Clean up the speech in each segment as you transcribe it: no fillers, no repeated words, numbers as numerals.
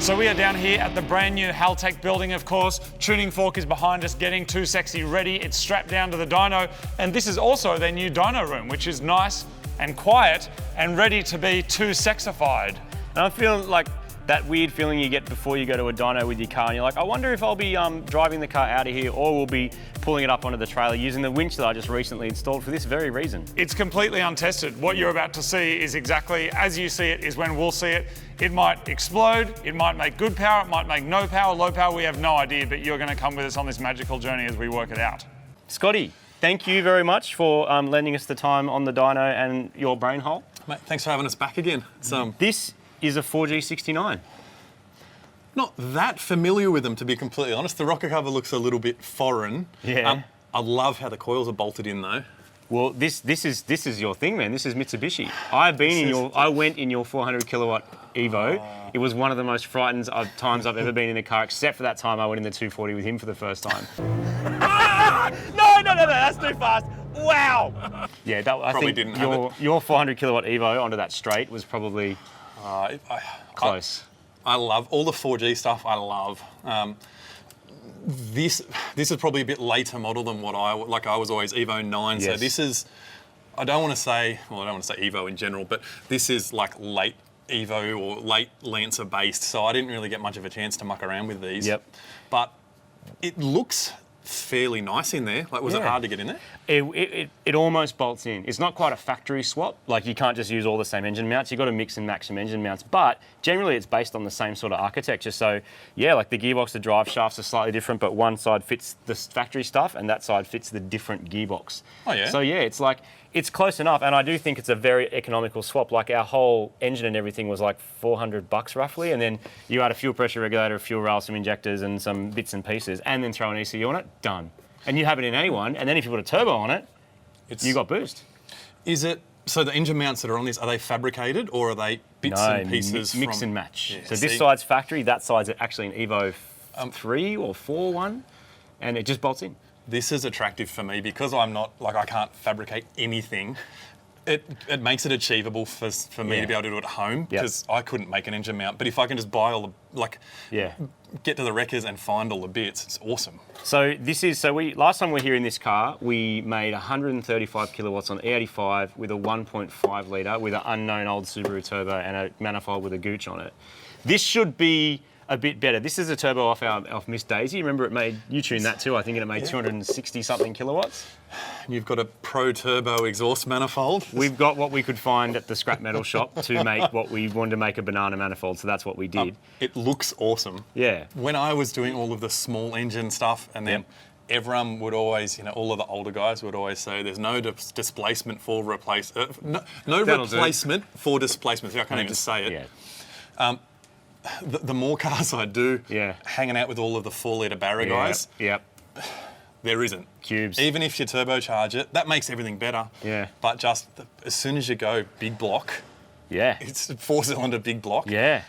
So we are down here at the brand new Haltech building, of course. Tuning fork is behind us, getting Too Sexy ready. It's strapped down to the dyno. And this is also their new dyno room, which is nice and quiet and ready to be too sexified. And I'm feeling like that weird feeling you get before you go to a dyno with your car and you're like, I wonder if I'll be driving the car out of here or we'll be pulling it up onto the trailer using the winch that I just recently installed for this very reason. It's completely untested. What you're about to see is exactly as you see it is when we'll see it. It might explode, it might make good power, it might make no power, low power, we have no idea, but you're gonna come with us on this magical journey as we work it out. Scotty, thank you very much for lending us the time on the dyno and your brain hole. Mate, thanks for having us back again. This is a 4G69. Not that familiar with them, to be completely honest. The rocker cover looks a little bit foreign. Yeah. I love how the coils are bolted in though. Well, this is your thing, man. This is Mitsubishi. I went in your 400 kilowatt Evo. It was one of the most frightened times I've ever been in a car, except for that time I went in the 240 with him for the first time. No, that's too fast. Wow. Yeah, I think your 400 kilowatt Evo onto that straight was probably close. I love all the 4G stuff. I love. This is probably a bit later model than what I was always Evo 9. Yes. So this is, I don't want to say Evo in general, but this is like late Evo or late Lancer based. So I didn't really get much of a chance to muck around with these. Yep. But it looks fairly nice in there. Like, was it hard to get in there? It almost bolts in. It's not quite a factory swap. Like, you can't just use all the same engine mounts. You've got to mix and match some engine mounts. But generally, it's based on the same sort of architecture. So, yeah, like the gearbox, the drive shafts are slightly different, but one side fits the factory stuff and that side fits the different gearbox. Oh, yeah? So, yeah, it's like, it's close enough. And I do think it's a very economical swap. Like, our whole engine and everything was like $400 roughly. And then you add a fuel pressure regulator, a fuel rail, some injectors and some bits and pieces, and then throw an ECU on it, done. And you have it in A1, and then if you put a turbo on it, you got boost. Is it, so the engine mounts that are on this, are they fabricated or are they bits and pieces? Mix and match. Yeah, so this side's factory, that side's actually an Evo 3 or 4 one, and it just bolts in. This is attractive for me because I'm not, like, I can't fabricate anything. It makes it achievable for me to be able to do it at home because I couldn't make an engine mount. But if I can just buy all the, get to the wreckers and find all the bits, it's awesome. So last time we were here in this car, we made 135 kilowatts on E85 with a 1.5 litre with an unknown old Subaru turbo and a manifold with a gooch on it. This should be a bit better. This is a turbo off Miss Daisy. Remember you tuned that too, I think, and it made 260 something kilowatts. You've got a Pro Turbo exhaust manifold. We've got what we could find at the scrap metal shop to make what we wanted to make, a banana manifold, so that's what we did. It looks awesome. Yeah. When I was doing all of the small engine stuff, and then everyone would always, all of the older guys would always say there's no displacement for replacement. No replacement for displacement. See, I can't even say it. Yeah. The more cars I do, hanging out with all of the 4-litre Barra guys, there isn't. Cubes. Even if you turbocharge it, that makes everything better. Yeah. But just as soon as you go big block, it's a 4-cylinder big block. Yeah.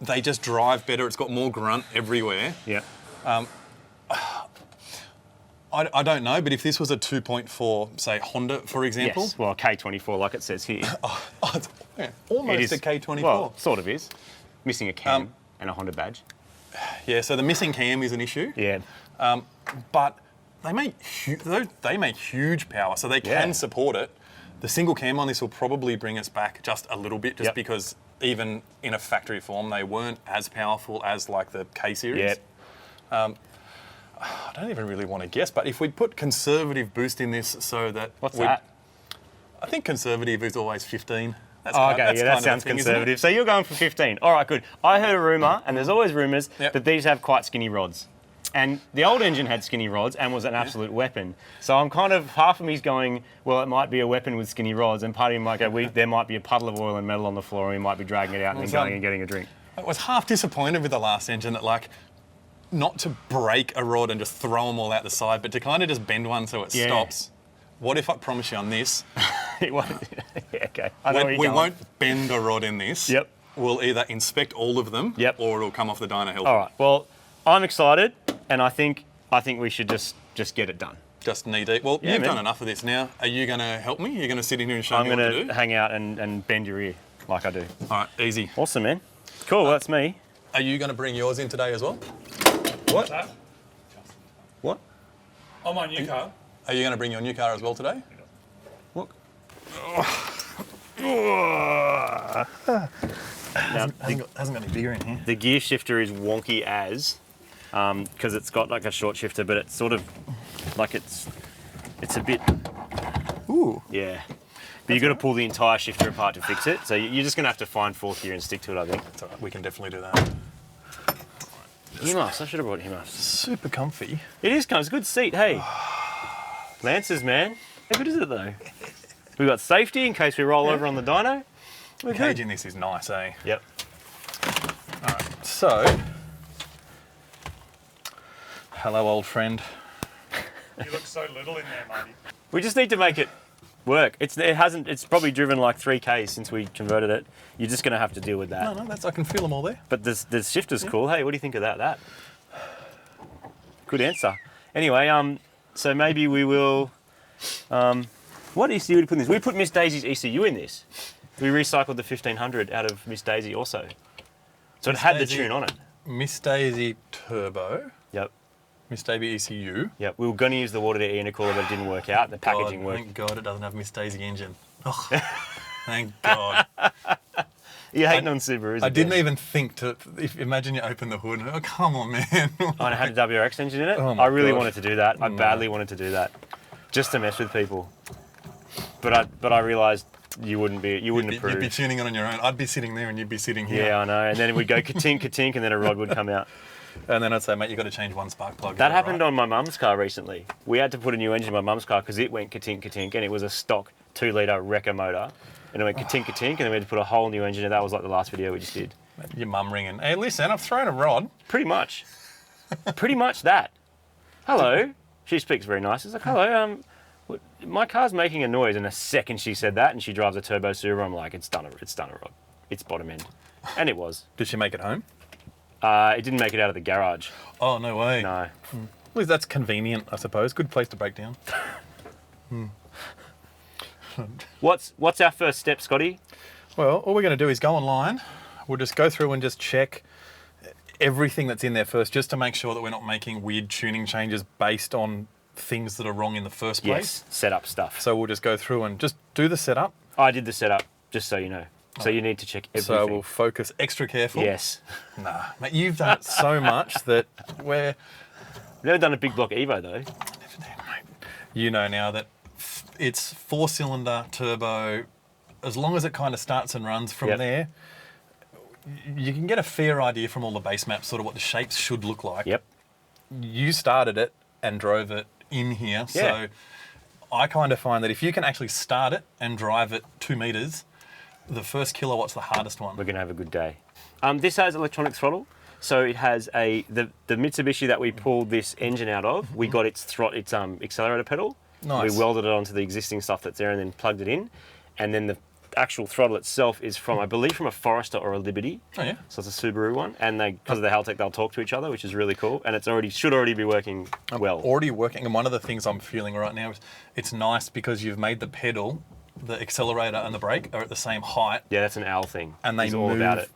They just drive better. It's got more grunt everywhere. Yeah. I don't know, but if this was a 2.4, say Honda, for example. Yes. Well, K24, like it says here. It's almost a K24. Well, sort of is. Missing a cam and a Honda badge. Yeah, so the missing cam is an issue. Yeah. But they make huge power, so they can support it. The single cam on this will probably bring us back just a little bit, just because even in a factory form, they weren't as powerful as like the K series. I don't even really want to guess, but if we put conservative boost in this, so that what's that? I think conservative is always 15. That sounds conservative. So you're going for 15. All right, good. I heard a rumour, and there's always rumours, that these have quite skinny rods. And the old engine had skinny rods and was an absolute weapon. So I'm kind of, half of me's going, well, it might be a weapon with skinny rods, and part of me might go, there might be a puddle of oil and metal on the floor, and we might be dragging it out and then going and getting a drink. I was half disappointed with the last engine that, not to break a rod and just throw them all out the side, but to kind of just bend one so it stops. What if I promise you on this? It won't. Okay. We won't bend a rod in this. Yep. We'll either inspect all of them, or it'll come off the dyno helper. All right. Well, I'm excited, and I think we should just get it done. Just knee deep. Well, you've done enough of this now. Are you going to help me? You're going to sit in here and show me what to do? I'm going to hang out and bend your ear like I do. All right, easy. Awesome, man. Cool. Well, that's me. Are you going to bring yours in today as well? What? That? What? Oh, my new car. Are you going to bring your new car as well today? What? Hasn't got any bigger in here. The gear shifter is wonky as, because it's got like a short shifter, but it's sort of like it's a bit, Ooh. yeah. But you've got to pull the entire shifter apart to fix it. So you're just going to have to find fourth gear and stick to it, I think. It's all right, we can definitely do that. Himas, I should have brought Himas. Super comfy. It is, it's a good seat, hey. Lancers, man. How good is it though? We've got safety in case we roll over on the dyno. The cage in this is nice, eh? Yep. All right, so, hello, old friend. You look so little in there, Marty. We just need to make it work. It's probably driven like 3K since we converted it. You're just going to have to deal with that. No, I can feel them all there. But the shifter's cool. Hey, what do you think of that? Good answer. Anyway, so maybe we will. What ECU would we put in this? We put Miss Daisy's ECU in this. We recycled the 1500 out of Miss Daisy also. So it had the tune on it. Miss Daisy Turbo. Yep. Miss Daisy ECU. Yep. We were going to use the water to intercooler, but it didn't work out. The packaging worked. Thank God it doesn't have Miss Daisy engine. Oh, thank God. You're hating on Subarus. I didn't even think to. Imagine you open the hood. Oh, come on, man. Oh, and it had a WRX engine in it? Oh my I really God. wanted to do that. I badly wanted to do that. Just to mess with people. But I realised you wouldn't approve. You'd be tuning on your own. I'd be sitting there and you'd be sitting here. Yeah, I know. And then we'd go ka-tink, ka-tink, and then a rod would come out. And then I'd say, mate, you've got to change one spark plug. That happened on my mum's car recently. We had to put a new engine in my mum's car because it went ka-tink, ka-tink, and it was a stock 2-litre Wrecker motor. And it went ka-tink, ka-tink, and then we had to put a whole new engine in. That was like the last video we just did. Your mum ringing. Hey, listen, I've thrown a rod. Pretty much. Pretty much that. Hello. She speaks very nice. It's like, hello, my car's making a noise. And the second she said that and she drives a turbo Subaru, I'm like, it's done a rod. It's bottom end. And it was. Did she make it home? It didn't make it out of the garage. Oh, no way. No. Well, that's convenient, I suppose. Good place to break down. What's our first step, Scotty? Well, all we're going to do is go online. We'll just go through and just check everything that's in there first, just to make sure that we're not making weird tuning changes based on things that are wrong in the first place. Yes, setup stuff. So we'll just go through and just do the setup. I did the setup, just so you know. So you need to check everything. So we'll focus extra careful. Yes. Nah, mate, you've done it so much that we're... We've never done a big block Evo though. You know now that it's 4-cylinder turbo. As long as it kind of starts and runs from there, you can get a fair idea from all the base maps, sort of what the shapes should look like. Yep. You started it and drove it in here, so I kind of find that if you can actually start it and drive it 2 meters, the first kilowatt's the hardest one. We're going to have a good day. This has electronic throttle. So it has the Mitsubishi that we pulled this engine out of. We got its accelerator pedal. Nice. We welded it onto the existing stuff that's there and then plugged it in. And then the actual throttle itself is from, I believe, from a Forester or a Liberty. Oh yeah. So it's a Subaru one. And because of the Haltech, they'll talk to each other, which is really cool. And it's should already be working well. Already working. And one of the things I'm feeling right now is it's nice because you've made the pedal, the accelerator and the brake are at the same height. Yeah, that's an owl thing. And they He's move all about it.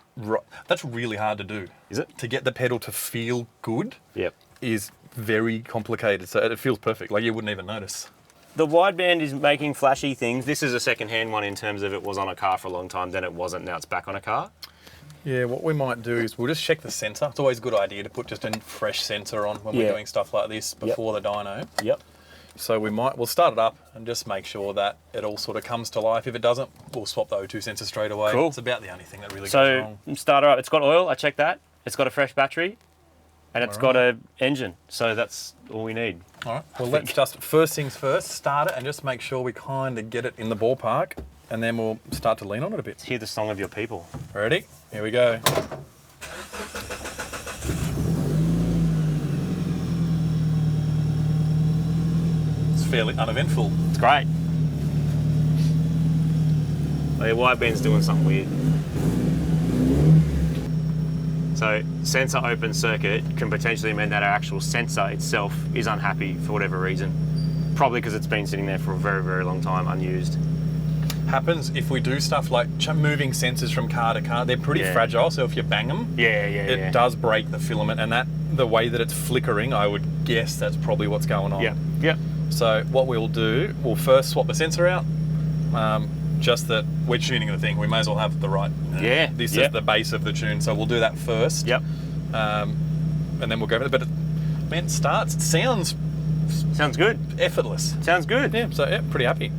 That's really hard to do. Is it? To get the pedal to feel good Yep. is very complicated. So it feels perfect. Like you wouldn't even notice. The wideband is making flashy things. This is a second-hand one in terms of it was on a car for a long time, then it wasn't, now it's back on a car. Yeah, what we might do is we'll just check the sensor. It's always a good idea to put just a fresh sensor on when we're doing stuff like this before the dyno. Yep. So we'll start it up and just make sure that it all sort of comes to life. If it doesn't, we'll swap the O2 sensor straight away. Cool. It's about the only thing that really goes So, wrong. start her up. It's got oil, I checked that. It's got a fresh battery, and it's got an engine. So that's all we need. All right. Well, let's just, first things first, start it and just make sure we kind of get it in the ballpark, and then we'll start to lean on it a bit. Hear the song of your people. Ready? Here we go. It's fairly uneventful. It's great. Oh, your wideband's doing something weird. So sensor open circuit can potentially mean that our actual sensor itself is unhappy for whatever reason. Probably because it's been sitting there for a very, very long time unused. happens if we do stuff like moving sensors from car to car. They're pretty fragile, so if you bang them, it does break the filament, and the way that it's flickering, I would guess that's probably what's going on. Yeah. So what we'll do, we'll first swap the sensor out. Just that we're tuning the thing, we may as well have the right. This is the base of the tune, so we'll do that first. Yep. And then we'll go for it. But man, it sounds good. Effortless. Sounds good. Yeah. So pretty happy.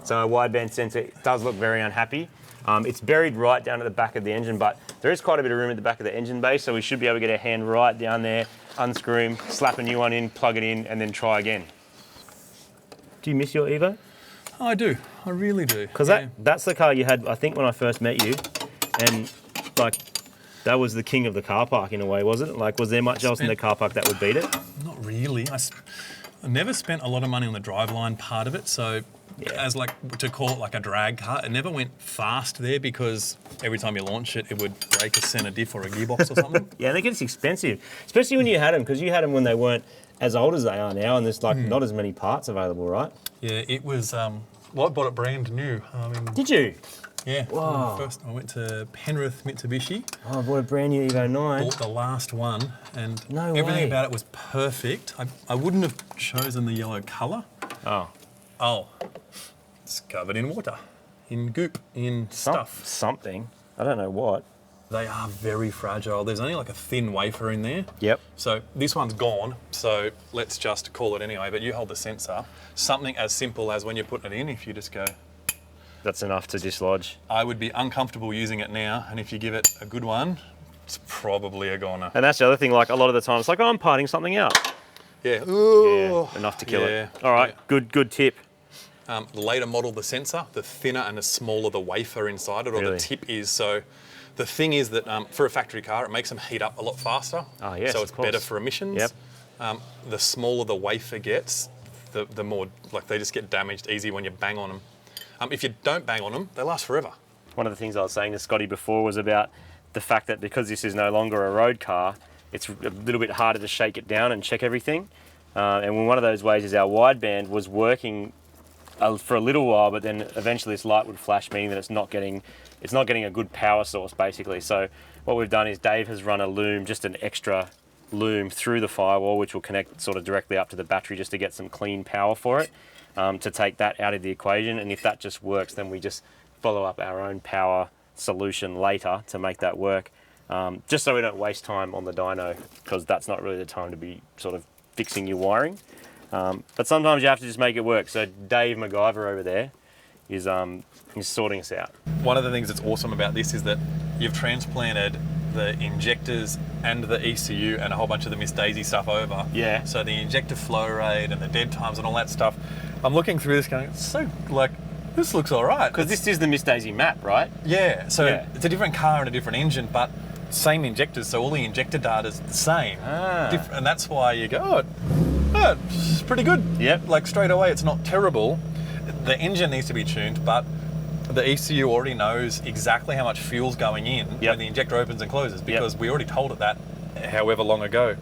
So a wideband sensor does look very unhappy. It's buried right down at the back of the engine, but there is quite a bit of room at the back of the engine bay, so we should be able to get our hand right down there, unscrew him, slap a new one in, plug it in, and then try again. Do you miss your Evo? I do. I really do. Because that's the car you had, I think, when I first met you, and like that was the king of the car park in a way, wasn't it? Like, was there much else in the car park that would beat it? Not really. I never spent a lot of money on the driveline part of it, so as like to call it like a drag car, it never went fast there because every time you launch it, it would break a center diff or a gearbox or something. Yeah, they get expensive, especially when you had them, because you had them when they weren't as old as they are now, and there's like not as many parts available, right? Yeah, it was. Well, I bought it brand new. Did you? Yeah. Wow. First, I went to Penrith Mitsubishi. Oh, I bought a brand new Evo 9. Bought the last one, and No everything way. about it was perfect. I wouldn't have chosen the yellow colour. Oh, it's covered in water, in goop, in stuff. Something. I don't know what. They are very fragile. There's only like a thin wafer in there. Yep. So this one's gone, so let's just call it anyway, but you hold the sensor. Something as simple as when you're putting it in, if you just go... That's enough to dislodge. I would be uncomfortable using it now, and if you give it a good one, it's probably a goner. And that's the other thing, like a lot of the time, it's like, oh, I'm parting something out. Yeah. Yeah, enough to kill it. All right, good tip. The later model, the sensor, the thinner and the smaller the wafer inside it, or the tip is. So the thing is that for a factory car, it makes them heat up a lot faster. Oh, yes, so it's better for emissions. Yep. The smaller the wafer gets, the more, like, they just get damaged easy when you bang on them. If you don't bang on them, they last forever. One of the things I was saying to Scotty before was about the fact that because this is no longer a road car, it's a little bit harder to shake it down and check everything. And one of those ways is our wideband was working for a little while, but then eventually this light would flash, meaning that it's not getting a good power source, basically. So what we've done is Dave has run a loom, just an extra loom through the firewall, which will connect sort of directly up to the battery just to get some clean power for it, to take that out of the equation. And if that just works, then we just follow up our own power solution later to make that work, just so we don't waste time on the dyno, because that's not really the time to be sort of fixing your wiring. But sometimes you have to just make it work. So Dave MacGyver over there is sorting us out. One of the things that's awesome about this is that you've transplanted the injectors and the ECU and a whole bunch of the Miss Daisy stuff over. Yeah. So the injector flow rate and the dead times and all that stuff. I'm looking through this going, it's so, like, this looks all right. Because this is the Miss Daisy map, right? Yeah. So it's a different car and a different engine, but same injectors, so all the injector data is the same. And that's why you go, oh, it's pretty good. Yep. Like, straight away, it's not terrible. The engine needs to be tuned, but the ECU already knows exactly how much fuel's going in when the injector opens and closes, because we already told it that however long ago.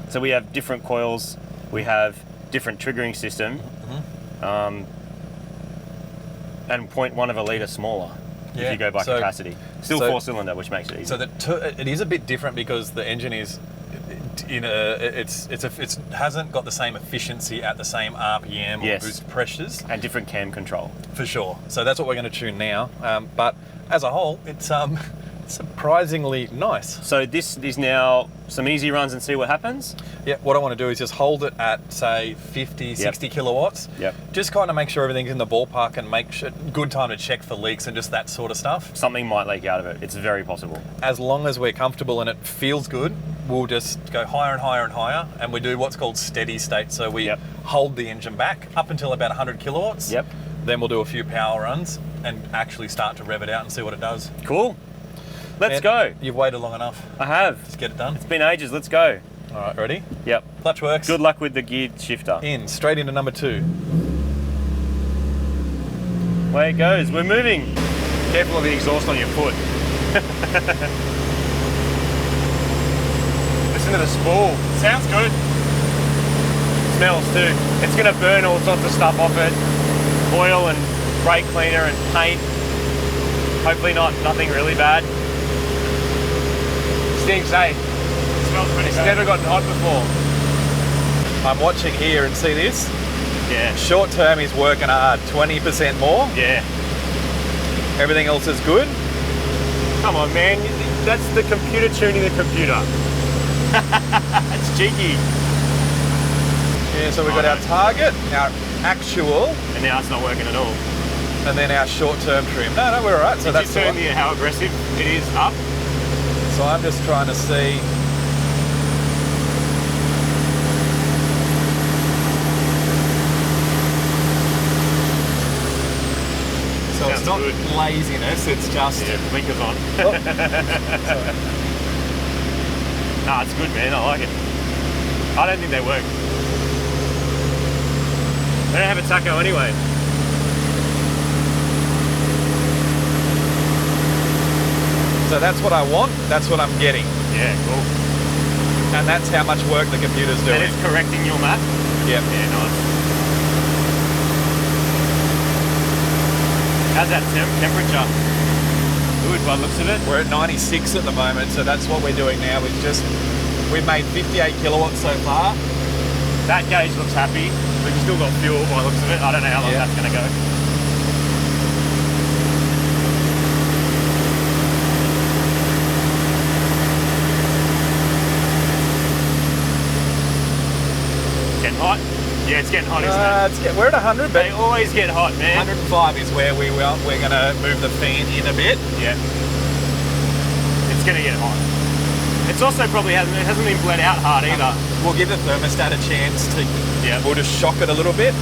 So we have different coils, we have different triggering system, and 0.1 of a litre smaller if you go by capacity. Still 4-cylinder, which makes it easy. So it is a bit different because the engine is it hasn't got the same efficiency at the same RPM or boost pressures. And different cam control. For sure. So that's what we're going to tune now. But as a whole, it's surprisingly nice. So this is now some easy runs and see what happens? Yeah, what I want to do is just hold it at, say, 50, 60 kilowatts. Yep. Just kind of make sure everything's in the ballpark and make sure, good time to check for leaks and just that sort of stuff. Something might leak out of it. It's very possible. As long as we're comfortable and it feels good, we'll just go higher and higher and higher, and we do what's called steady state. So we hold the engine back up until about 100 kilowatts. Yep. Then we'll do a few power runs and actually start to rev it out and see what it does. Cool. Let's go. You've waited long enough. I have. Let's get it done. It's been ages. Let's go. All right, ready? Yep. Clutch works. Good luck with the gear shifter. Straight into number 2. Way it goes. We're moving. Careful of the exhaust on your foot. Listen to the spool. Sounds good. Smells too. It's going to burn all sorts of stuff off it. Oil and brake cleaner and paint. Hopefully nothing really bad. Stinks, eh? It smells pretty It's bad. never gotten hot before. I'm watching here and see this. Yeah. Short term is working hard, 20% more. Yeah. Everything else is good. Come on, man. That's the computer tuning the computer. That's cheeky. Yeah, so we've got our target, our actual, And now it's not working at all. and then our short-term trim. No, we're all right. So Did that's you the turn one. how aggressive it is up? So I'm just trying to see. So Sounds it's not good. laziness, it's just. Yeah, blinkers on. Oh, Nah, it's good, man. I like it. I don't think they work. They don't have a taco anyway. so that's what I want, that's what I'm getting. Yeah, cool. And that's how much work the computer's And doing. it's correcting your map. Yep. Yeah, nice. How's that temperature? Good by the looks of it. We're at 96 at the moment, so that's what we're doing now. We've made 58 kilowatts so far. That gauge looks happy. We've still got fuel by the looks of it. I don't know how long Yeah. that's going to go. Getting hot? Yeah, it's getting hot, isn't it? We're at 100, but They always get hot, man. 105 is where we're going to move the fan in a bit. Yeah. It's going to get hot. It's also probably hasn't been bled out hard either. We'll give the thermostat a chance to. Yeah. We'll just shock it a little bit.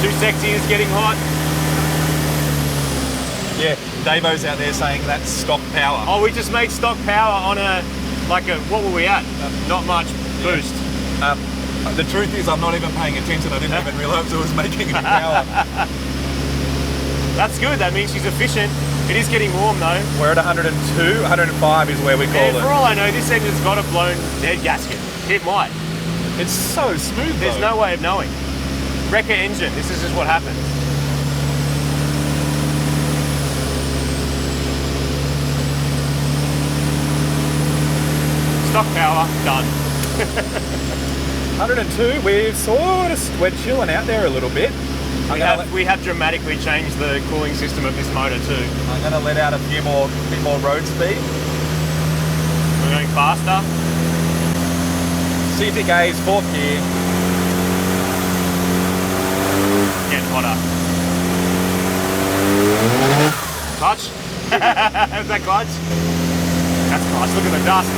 Too sexy is getting hot. Yeah, Davo's out there saying that's stock power. Oh, we just made stock power on what were we at? Not much boost. The truth is, I'm not even paying attention. I didn't even realise it was making any power. That's good. That means she's efficient. It is getting warm though. We're at 102, 105 is where we call And for it. all I know, this engine's got a blown head gasket. It might. It's so smooth. There's no way of knowing. Wrecker engine. This is just what happens. Stock power done. 102. We're chilling out there a little bit. We have dramatically changed the cooling system of this motor too. I'm going to let out a bit more road speed. We're going faster. CT gauge, fourth gear. Getting hotter. Clutch? Is that clutch? That's clutch. Look at the dust.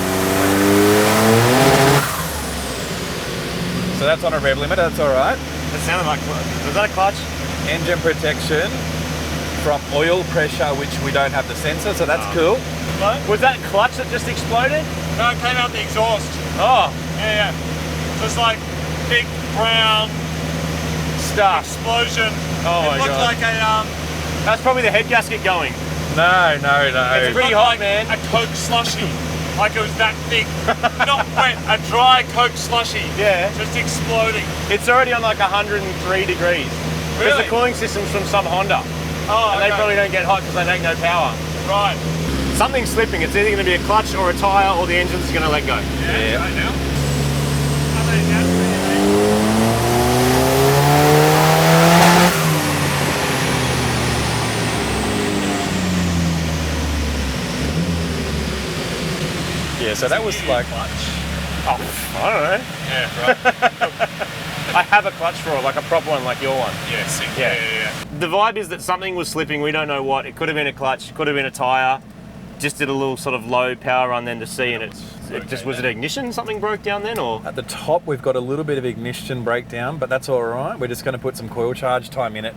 So that's on a rev limiter, that's all right. That sounded like clutch. Was that a clutch? Engine protection from oil pressure, which we don't have the sensor, so that's cool. Was that clutch that just exploded? No, it came out the exhaust. Oh, Yeah. So it's like big brown stuff. explosion. Oh my It looked God. like a That's probably the head gasket going. No. It's pretty looked hot, like man. a Coke slushy. Like it was that thick. Not wet, a dry Coke slushy. Yeah. Just exploding. It's already on like 103 degrees. Because Really? the cooling system's from some Honda. Oh, And they okay. probably don't get hot because they make no power. Right. Something's slipping. It's either going to be a clutch or a tyre or the engine's going to let go. Yeah. Right now. Yeah, so that was like, Oh, I don't know. Yeah, right. I have a clutch for it, like a proper one, like your one. Yeah, sick. Yeah. Yeah. The vibe is that something was slipping. We don't know what. It could have been a clutch, could have been a tyre. Just did a little sort of low power run then to see, and it just was it ignition? Something broke down then, or? at the top we've got a little bit of ignition breakdown, but that's all right. We're just going to put some coil charge time in it.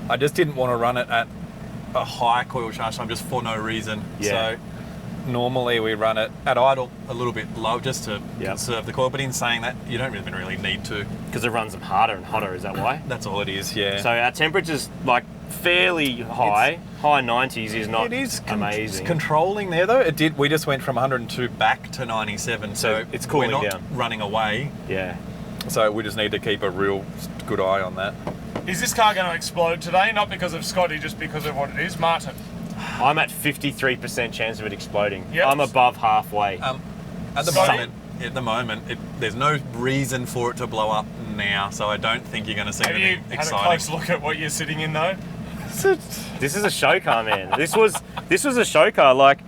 I just didn't want to run it at a high coil charge time just for no reason. Yeah. So normally we run it at idle a little bit low just to Yep. conserve the coil, but in saying that, you don't even really need to. Because it runs them harder and hotter. Is that why? That's all it is, yeah. So our temperature's like fairly high. High 90s is not it is amazing. controlling there though. It did. We just went from 102 back to 97, so it's cooling we're not down. running away. Yeah. So we just need to keep a real good eye on that. Is this car going to explode today? Not because of Scotty, just because of what it is. Martin. I'm at 53% chance of it exploding. Yep. I'm above halfway. At the moment, there's no reason for it to blow up now, so I don't think you're going to see Have you anything had exciting. a close look at what you're sitting in though? This is a show car, man. This was a show car. Like,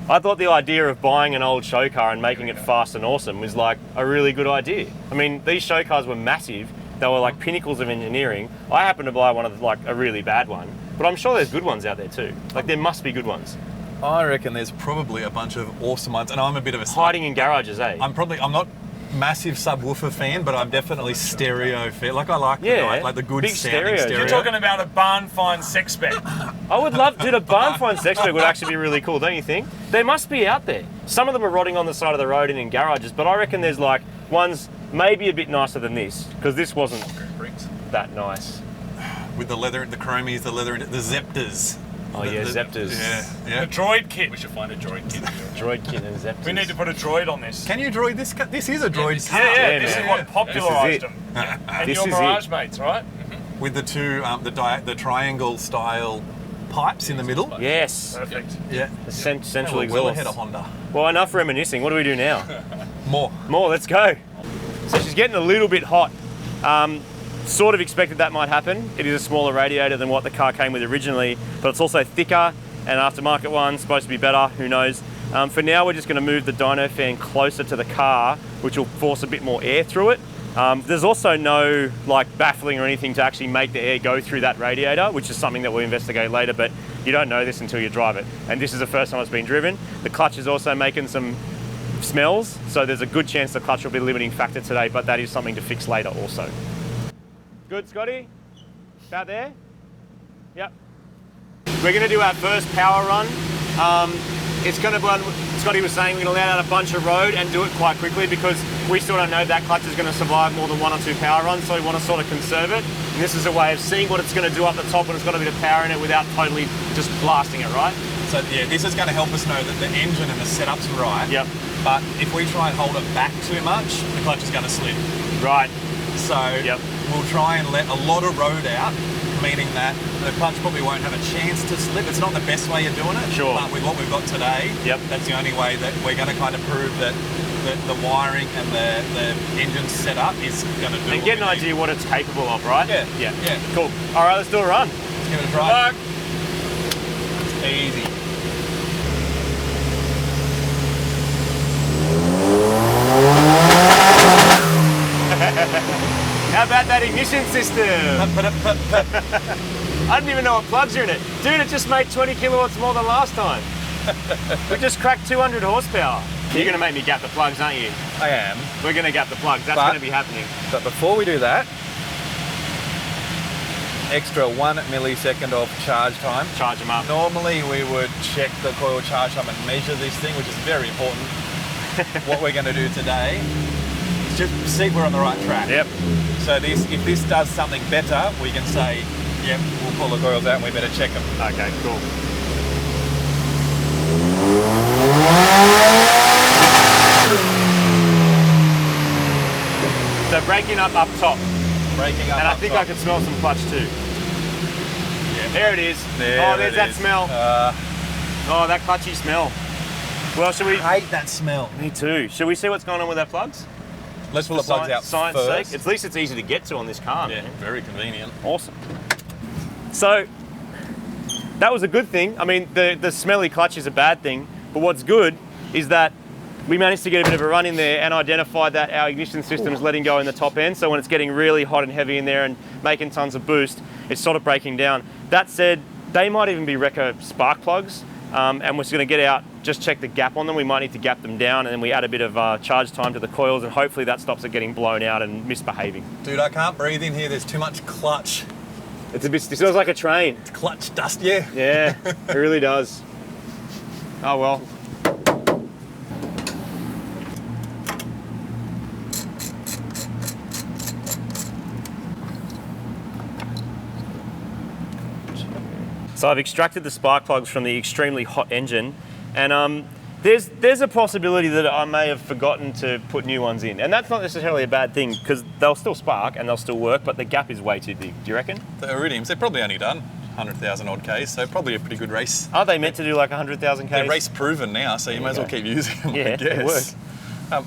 I thought the idea of buying an old show car and making it fast and awesome was like a really good idea. I mean, these show cars were massive. They were like pinnacles of engineering. I happened to buy one of like a really bad one, but I'm sure there's good ones out there too. Like, there must be good ones. I reckon there's probably a bunch of awesome ones, and I'm a bit of a Hiding in garages, eh? I'm not massive subwoofer fan, but I'm definitely stereo fan. Like, I like the good big sounding stereo. You're talking about a barn find sex spec. I would love, dude, a barn find sex spec would actually be really cool, don't you think? They must be out there. Some of them are rotting on the side of the road and in garages, but I reckon there's like ones maybe a bit nicer than this, because this wasn't that nice. With the leather, the chromies, the leather, the Zeptors. Oh yeah, Zeptors. Yeah. The droid kit. We should find a droid kit. Droid kit and Zeptors. We need to put a droid on this. Can you droid this? This is a droid car. Yeah, Yeah, this man. is what popularised This is them. And This your is Mirage it. mates, right? With the two, the triangle style pipes in the middle. Yes. Perfect. Yeah. The central Well exhaust. ahead of Honda. Well, enough reminiscing. What do we do now? More. Let's go. So she's getting a little bit hot. Sort of expected that might happen. It is a smaller radiator than what the car came with originally, but it's also thicker, and aftermarket one, supposed to be better, who knows. For now, we're just gonna move the dyno fan closer to the car, which will force a bit more air through it. There's also no like baffling or anything to actually make the air go through that radiator, which is something that we'll investigate later, but you don't know this until you drive it. And this is the first time it's been driven. The clutch is also making some smells, so there's a good chance the clutch will be a limiting factor today, but that is something to fix later also. Good, Scotty? About there? Yep. We're going to do our first power run. It's going to run, Scotty was saying, we're going to let out a bunch of road and do it quite quickly because we still don't know that clutch is going to survive more than 1 or 2 power runs, so we want to sort of conserve it. And this is a way of seeing what it's going to do up the top when it's got a bit of power in it without totally just blasting it, right? So yeah, this is going to help us know that the engine and the setup's right. Yep. But if we try and hold it back too much, the clutch is going to slip. Right. So Yep. we'll try and let a lot of road out, meaning that the clutch probably won't have a chance to slip. It's not the best way of doing it. Sure. But with what we've got today, Yep. that's the only way that we're going to kind of prove that the wiring and the engine setup is going to do. And get an idea what it's capable of, right? Yeah. Yeah. Yeah. Cool. All right, let's do a run. Let's give it a Good try. luck. Easy. How about that ignition system? I didn't even know what plugs are in it. Dude, it just made 20 kilowatts more than last time. We just cracked 200 horsepower. You're going to make me gap the plugs, aren't you? I am. We're going to gap the plugs. That's But- going to be happening. But before we do that, extra 1 millisecond of charge time. Charge them up. Normally we would check the coil charge time and measure this thing, which is very important. What we're going to do today is just see if we're on the right track. Yep. So if this does something better, we can say, yep, we'll pull the coils out and we better check them. Okay, cool. So breaking up top. Breaking up. And I up think top. I can smell some clutch too. Yeah. There it is. There Oh, there's it that is. smell. Oh, that clutchy smell. Well, should we... I hate that smell. Me too. Should we see what's going on with our plugs? Let's pull the plugs out Science first. sake. At least it's easy to get to on this car, Yeah, man. very convenient. Awesome. So, that was a good thing. I mean, the smelly clutch is a bad thing, but what's good is that we managed to get a bit of a run in there and identify that our ignition system is letting go in the top end, so when it's getting really hot and heavy in there and making tons of boost, it's sort of breaking down. That said, they might even be wrecker spark plugs, and we're just going to get out, just check the gap on them. We might need to gap them down, and then we add a bit of charge time to the coils, and hopefully that stops it getting blown out and misbehaving. Dude, I can't breathe in here. There's too much clutch. It's a bit, it smells like a train. It's clutch dust, yeah. Yeah, it really does. Oh well. So I've extracted the spark plugs from the extremely hot engine, and There's a possibility that I may have forgotten to put new ones in, and that's not necessarily a bad thing because they'll still spark and they'll still work, but the gap is way too big. Do you reckon? The Iridiums, they're probably only done 100,000 odd Ks, so probably a pretty good race. Are they meant to do like 100,000 Ks? They're race proven now, so you may as well keep using them. Yeah, I guess. they work.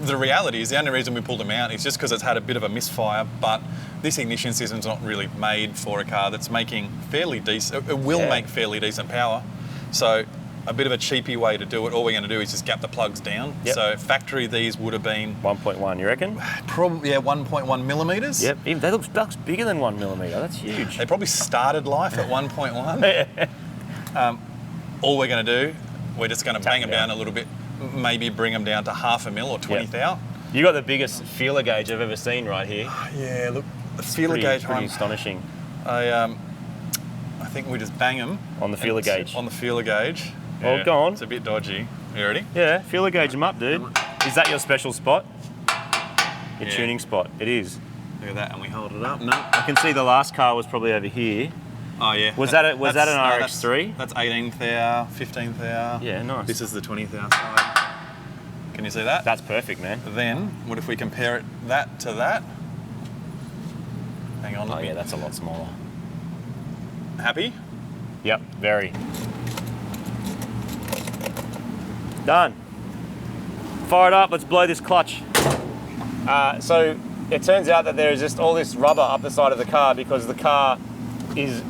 The reality is the only reason we pulled them out is just because it's had a bit of a misfire, but this ignition system's not really made for a car that's making fairly decent, it will make fairly decent power. So a bit of a cheapy way to do it, all we're going to do is just gap the plugs down. Yep. So factory these would have been 1.1, you reckon? probably 1.1 millimeters. Yep, even they look bigger than 1 millimeter. That's huge. They probably started life at 1.1. All we're going to do, we're just going to bang them down a little bit, maybe bring them down to 0.5 mil or 20 thou. You got the biggest feeler gauge I've ever seen right here. Yeah, look, the feeler gauge pretty one. astonishing. I think we just bang them On the feeler gauge. On the feeler gauge. Oh, go on. It's a bit dodgy. You ready? Yeah, feeler gauge them up, dude. Is that your special spot? Your tuning spot? It is. Look at that, and we hold it up. No. I can see the last car was probably over here. Oh yeah. Was that an RX3? That's 18 thou, 15 thou. Yeah, nice. This is the 20 thou side. Can you see that? That's perfect, man. Then, what if we compare that to that? Hang on. Oh yeah, that's a lot smaller. Happy? Yep, very. Done. Fire it up, let's blow this clutch. So it turns out that there is just all this rubber up the side of the car because the car is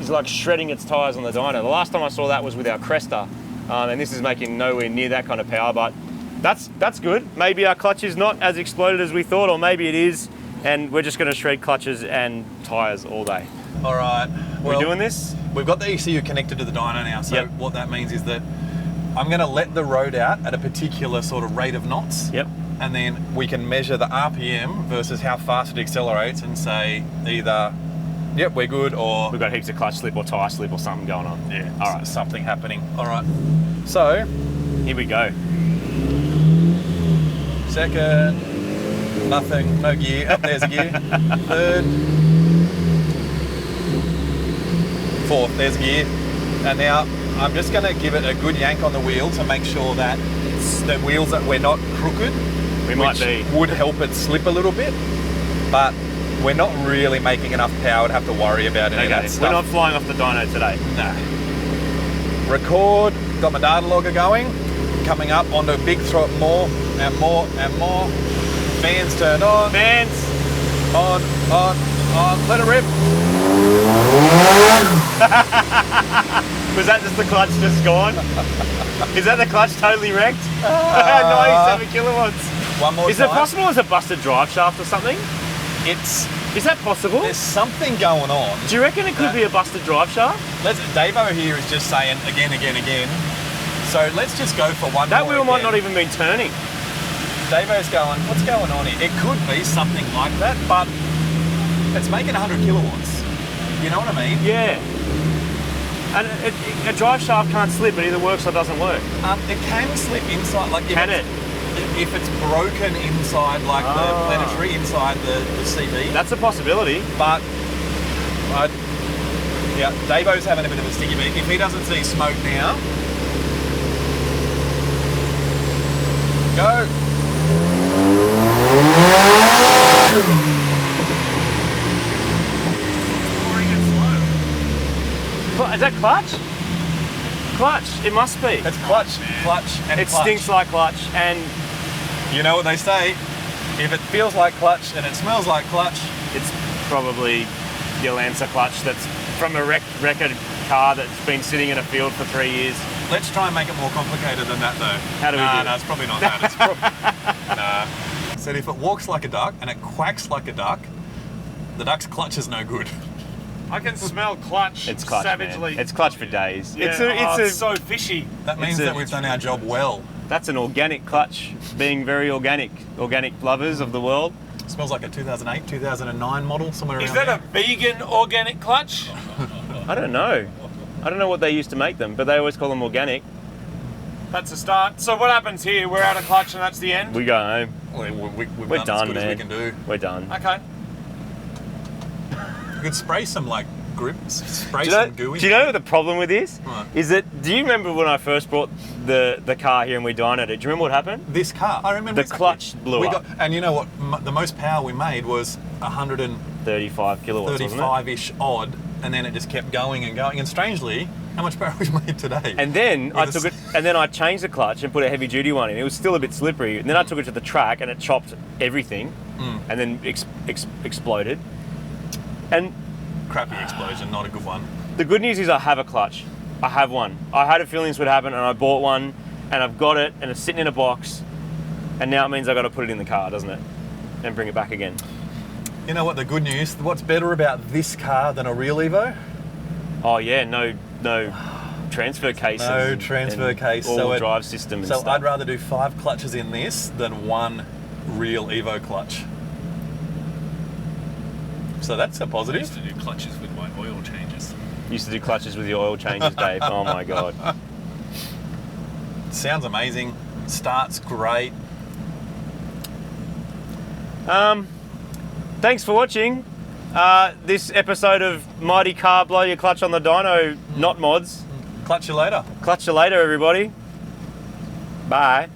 like shredding its tyres on the dyno. The last time I saw that was with our Cresta, and this is making nowhere near that kind of power, but that's good. Maybe our clutch is not as exploded as we thought, or maybe it is, and we're just going to shred clutches and tyres all day. All right. Well, We're doing this? We've got the ECU connected to the dyno now, so what that means is that I'm going to let the road out at a particular sort of rate of knots. Yep. And then we can measure the RPM versus how fast it accelerates and say either, yep, we're good, or We've got heaps of clutch slip or tyre slip or something going on. yeah, All right. something happening. All right. So, Here we go. second, nothing, no gear. Up there's a gear. Third, fourth, there's a gear. And now I'm just going to give it a good yank on the wheel to make sure that the wheels that we're not crooked. We might be. Would help it slip a little bit, but we're not really making enough power to have to worry about any of that stuff. We're not flying off the dyno today. No. Record, got my data logger going, coming up onto big throttle, more and more and more. Fans turned on. Fans! On, let it rip. Was that just the clutch just gone? Is that the clutch totally wrecked? 97 kilowatts. One more Is time. it possible as a busted drive shaft or something? Is that possible? There's something going on. Do you reckon it could be a busted drive shaft? Davo here is just saying again. So let's just go for one That more wheel might again. not even be turning. Davo's going, what's going on here? It could be something like that, but it's making 100 kilowatts. You know what I mean? Yeah. And a drive shaft can't slip, it either works or doesn't work. It can slip inside, like Can it? If it's broken inside, like the planetary, inside the CV. That's a possibility. But, Davo's having a bit of a sticky beat. If he doesn't see smoke now, go. Is that clutch? Clutch, it must be. It's clutch, and It clutch. stinks like clutch, and You know what they say, if it feels like clutch and it smells like clutch, it's probably your Lancer clutch that's from a record car that's been sitting in a field for 3 years. let's try and make it more complicated than that though. How do we do No, that? it's probably not that. It's probably, nah. Said if it walks like a duck and it quacks like a duck, the duck's clutch is no good. I can smell clutch It's clutch, savagely. man. It's clutch for days. Yeah, It's so fishy. That means that we've done our job well. That's an organic clutch, being very organic lovers of the world. It smells like a 2008, 2009 model, somewhere around Is that there. a vegan organic clutch? I don't know. I don't know what they used to make them, but they always call them organic. That's a start. So what happens here? We're out of clutch and that's the end? We go home. We've We're done done, as good man. as we can do. We're done. Okay. You could spray some like grip, spray some gooey. Do you know the problem with this? What? Is that, do you remember when I first brought the car here and we dynoed it? Do you remember what happened? This car, I remember The clutch blew up. And you know what? The most power we made was 35 kilowatts, wasn't it? 135-ish odd, and then it just kept going and going. And strangely, how much power we made today? And then I took it, and then I changed the clutch and put a heavy duty one in. It was still a bit slippery. And then I took it to the track and it chopped everything, and then exploded. And Crappy explosion, not a good one. the good news is I have a clutch. I have one. I had a feeling this would happen, and I bought one, and I've got it, and it's sitting in a box. And now it means I've got to put it in the car, doesn't it? And bring it back again. You know what? The good news. What's better about this car than a real Evo? Oh yeah, no transfer case. No transfer case. All drive system and so stuff. I'd rather do 5 clutches in this than one real Evo clutch. So that's a I positive. used to do clutches with my oil changes. Used to do clutches with your oil changes, Dave. Oh my god. Sounds amazing. Starts great. Thanks for watching this episode of Mighty Car Blow Your Clutch on the Dyno, not mods. Clutch you later. Clutch you later, everybody. Bye.